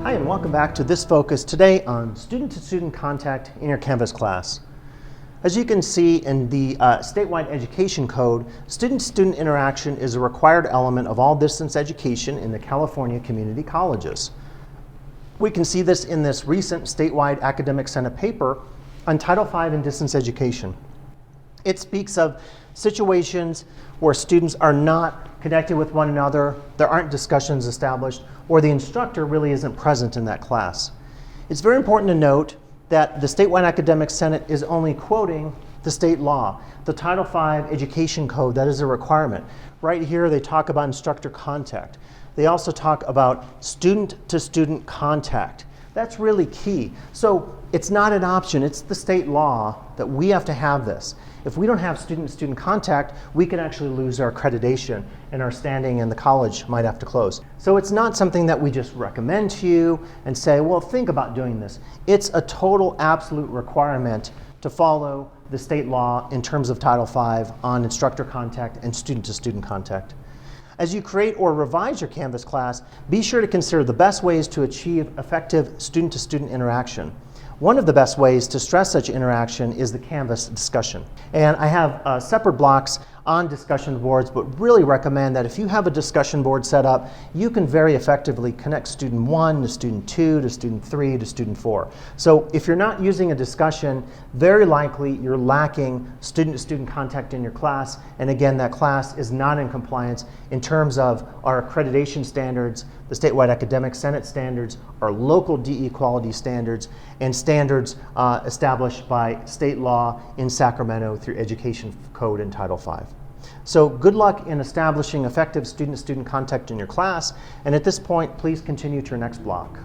Hi, and welcome back to this focus today on student-to-student contact in your Canvas class. As you can see in the statewide education code, student-to-student interaction is a required element of all distance education in the California community colleges. We can see this in this recent statewide academic senate paper on Title V and distance education. It speaks of situations where students are not connected with one another, there aren't discussions established, or the instructor really isn't present in that class. It's very important to note that the statewide academic senate is only quoting the state law, the Title V education code. That is a requirement. Right here they talk about instructor contact. They also talk about student-to-student contact. That's really key. So it's not an option, it's the state law that we have to have this. If we don't have student-to-student contact, we can actually lose our accreditation and our standing in the college might have to close. So it's not something that we just recommend to you and say, well, think about doing this. It's a total absolute requirement to follow the state law in terms of Title V on instructor contact and student-to-student contact. As you create or revise your Canvas class, be sure to consider the best ways to achieve effective student-to-student interaction. One of the best ways to stress such interaction is the Canvas discussion. And I have separate blocks on discussion boards, but really recommend that if you have a discussion board set up, you can very effectively connect student 1 to student 2 to student 3 to student 4. So if you're not using a discussion, very likely you're lacking student-to-student contact in your class, and again, that class is not in compliance in terms of our accreditation standards, the statewide academic senate standards, our local DE quality standards, and standards established by state law in Sacramento through Education Code and Title V. So good luck in establishing effective student-to-student contact in your class, and at this point, please continue to your next block.